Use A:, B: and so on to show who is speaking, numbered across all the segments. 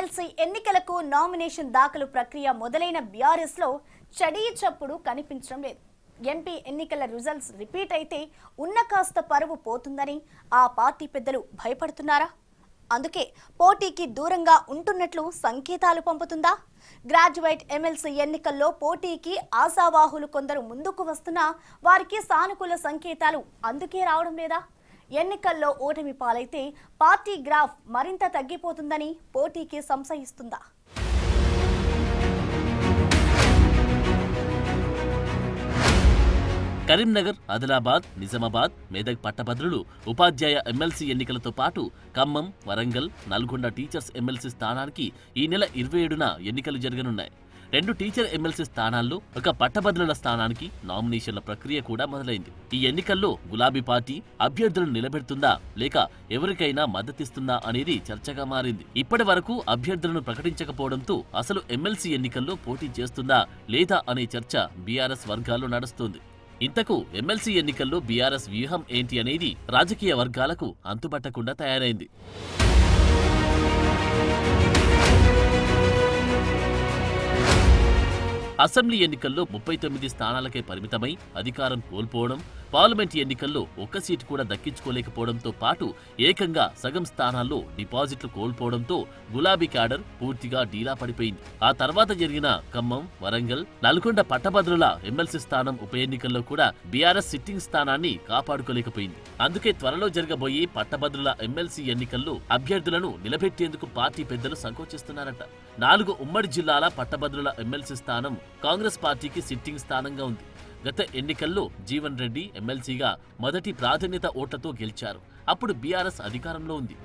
A: MLC ఎన్నికలకు nomination దాఖలు ప్రక్రియ మొదలైన బీఆర్ఎస్ లో చడీ చప్పుడు కనిపించడం లేదు. ఎంపీ ఎన్నికల రిజల్ట్స్ రిపీట్ అయితే ఉన్న కాస్త పరువు పోతుందని ఆ పార్టీ పెద్దలు భయపడుతున్నారా? అందుకే పోటీకి దూరంగా ఉంటున్నట్లు సంకేతాలు పంపుతుందా? గ్రాడ్యుయేట్ ఎమ్మెల్సీ ఎన్నికల్లో పోటీకి ఆశావాహులు కొందరు ముందుకు వస్తున్నా వారికి సానుకూల సంకేతాలు అందుకే రావడం లేదా? ఎన్నికల్లో ఓటమి పాలైతే పార్టీ గ్రాఫ్ మరింత తగ్గిపోతుందని పోటీకి సంశయిస్తుందా?
B: కరీంనగర్, ఆదిలాబాద్, నిజామాబాద్, మెదక్ పట్టభద్రులు ఉపాధ్యాయ ఎమ్మెల్సీ ఎన్నికలతో పాటు ఖమ్మం, వరంగల్, నల్గొండ టీచర్స్ ఎమ్మెల్సీ స్థానానికి ఈ నెల 27న ఎన్నికలు జరగనున్నాయి. 2 టీచర్ ఎమ్మెల్సీ స్థానాల్లో ఒక పట్టభద్రుల స్థానానికి నామినేషన్ల ప్రక్రియ కూడా మొదలైంది. ఈ ఎన్నికల్లో గులాబీ పార్టీ అభ్యర్థులను నిలబెడుతుందా లేక ఎవరికైనా మద్దతిస్తుందా అనేది చర్చగా మారింది. ఇప్పటి వరకు అభ్యర్థులను ప్రకటించకపోవడంతో అసలు ఎమ్మెల్సీ ఎన్నికల్లో పోటీ చేస్తుందా లేదా అనే చర్చ బీఆర్ఎస్ వర్గాల్లో నడుస్తోంది. ఇంతకు ఎమ్మెల్సీ ఎన్నికల్లో బీఆర్ఎస్ వ్యూహం ఏంటి అనేది రాజకీయ వర్గాలకు అంతుపట్టకుండా తయారైంది. అసెంబ్లీ ఎన్నికల్లో 39 స్థానాలకే పరిమితమై అధికారం కోల్పోవడం, పార్లమెంట్ ఎన్నికల్లో ఒక్క సీటు కూడా దక్కించుకోలేకపోవడంతో పాటు ఏకంగా సగం స్థానాల్లో డిపాజిట్లు కోల్పోవడంతో గులాబీ క్యాడర్ పూర్తిగా డీలా పడిపోయింది. ఆ తర్వాత జరిగిన ఖమ్మం, వరంగల్, నల్గొండ పట్టభద్రుల ఎమ్మెల్సీ స్థానం ఉప ఎన్నికల్లో కూడా బీఆర్ఎస్ సిట్టింగ్ స్థానాన్ని కాపాడుకోలేకపోయింది. అందుకే త్వరలో జరగబోయే పట్టభద్రుల ఎమ్మెల్సీ ఎన్నికల్లో అభ్యర్థులను నిలబెట్టేందుకు పార్టీ పెద్దలు సంకోచిస్తున్నారట. 4 ఉమ్మడి జిల్లాల పట్టభద్రుల ఎమ్మెల్సీ స్థానం కాంగ్రెస్ పార్టీకి సిట్టింగ్ స్థానంగా ఉంది. గత ఎన్నికల్లో జీవన్ రెడ్డి ఎమ్మెల్సీగా మొదటి ప్రాధాన్యత ఓట్లతో గెలిచారు. అప్పుడు బీఆర్ఎస్ అధికారంలో ఉంది.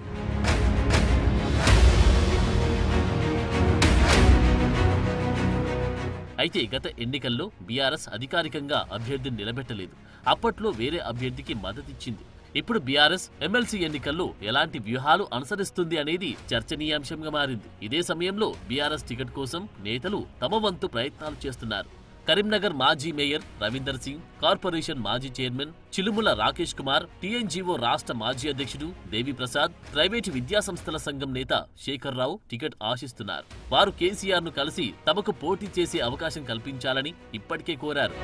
B: అయితే గత ఎన్నికల్లో బీఆర్ఎస్ అధికారికంగా అభ్యర్థిని నిలబెట్టలేదు. అప్పట్లో వేరే అభ్యర్థికి మద్దతిచ్చింది. ఇప్పుడు బీఆర్ఎస్ ఎమ్మెల్సీ ఎన్నికల్లో ఎలాంటి వ్యూహాలు అనుసరిస్తుంది అనేది చర్చనీయాంశంగా మారింది. ఇదే సమయంలో బీఆర్ఎస్ టికెట్ కోసం నేతలు తమ వంతు ప్రయత్నాలు చేస్తున్నారు. కరీంనగర్ మాజీ మేయర్ రవీందర్ సింగ్, కార్పొరేషన్ మాజీ చైర్మన్ చిలుముల రాకేష్ కుమార్, టీఎన్జీఓ రాష్ట్ర మాజీ అధ్యక్షుడు దేవిప్రసాద్, ప్రైవేటు విద్యాసంస్థల సంఘం నేత శేఖర్ రావు టికెట్ ఆశిస్తున్నారు. వారు కేసీఆర్ ను కలిసి తమకు పోటీ చేసే అవకాశం కల్పించాలని ఇప్పటికే కోరారు.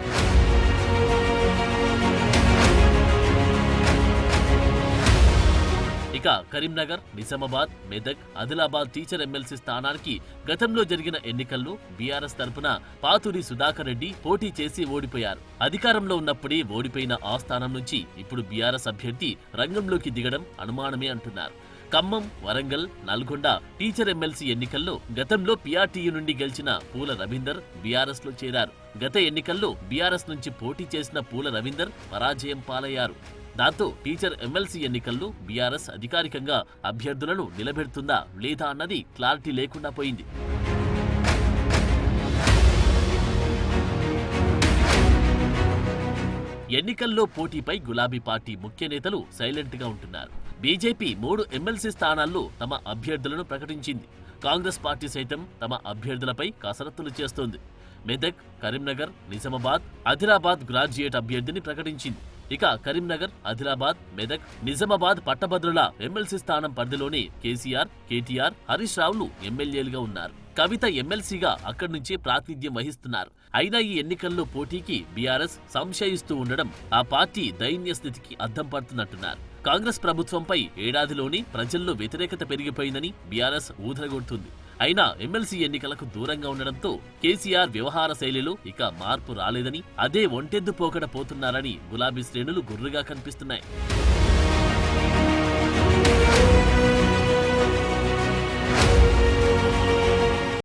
B: ఇక కరీంనగర్, నిజామాబాద్, మెదక్, ఆదిలాబాద్ టీచర్ ఎమ్మెల్సీ స్థానానికి గతంలో జరిగిన ఎన్నికల్లో బీఆర్ఎస్ తరపున పాతూరి సుధాకర్ రెడ్డి పోటీ చేసి ఓడిపోయారు. అధికారంలో ఉన్నప్పుడే ఓడిపోయిన ఆ స్థానం నుంచి ఇప్పుడు బీఆర్ఎస్ అభ్యర్థి రంగంలోకి దిగడం అనుమానమే అంటున్నారు. ఖమ్మం, వరంగల్, నల్గొండ టీచర్ ఎమ్మెల్సీ ఎన్నికల్లో గతంలో పీఆర్టీయూ నుండి గెలిచిన పూల రవీందర్ బీఆర్ఎస్ లో చేరారు. గత ఎన్నికల్లో బీఆర్ఎస్ నుంచి పోటీ చేసిన పూల రవీందర్ పరాజయం పాలయ్యారు. దాంతో టీచర్ ఎమ్మెల్సీ ఎన్నికల్లో బీఆర్ఎస్ అధికారికంగా అభ్యర్థులను నిలబెడుతుందా లేదా అన్నది క్లారిటీ లేకుండా పోయింది. ఎన్నికల్లో పోటీపై గులాబీ పార్టీ ముఖ్య నేతలు సైలెంట్ గా ఉంటున్నారు. బీజేపీ 3 ఎమ్మెల్సీ స్థానాల్లో తమ అభ్యర్థులను ప్రకటించింది. కాంగ్రెస్ పార్టీ సైతం తమ అభ్యర్థులపై కసరత్తులు చేస్తోంది. మెదక్, కరీంనగర్, నిజామాబాద్, ఆదిలాబాద్ గ్రాడ్యుయేట్ అభ్యర్థిని ప్రకటించింది. ఇక కరీంనగర్, ఆదిలాబాద్, మెదక్, నిజామాబాద్ పట్టభద్రుల ఎమ్మెల్సీ స్థానం పరిధిలోనే కేసీఆర్, కేటీఆర్, హరీష్ రావులు ఎమ్మెల్యేలుగా ఉన్నారు. కవిత ఎమ్మెల్సీగా అక్కడి నుంచే ప్రాతినిధ్యం వహిస్తున్నారు. అయినా ఈ ఎన్నికల్లో పోటీకి బీఆర్ఎస్ సంశయిస్తూ ఉండడం ఆ పార్టీ దైన్య స్థితికి అద్దం పడుతున్నట్టున్నారు. కాంగ్రెస్ ప్రభుత్వంపై ఏడాదిలోనే ప్రజల్లో వ్యతిరేకత పెరిగిపోయిందని బీఆర్ఎస్ ఊదరగొడుతుంది. అయినా ఎమ్మెల్సీ ఎన్నికలకు దూరంగా ఉండడంతో కేసీఆర్ వ్యవహార శైలిలో ఇక మార్పు రాలేదని, అదే ఒంటెద్దు పోకడ పోతున్నారని గులాబీ శ్రేణులు గుర్రుగా కనిపిస్తున్నాయి.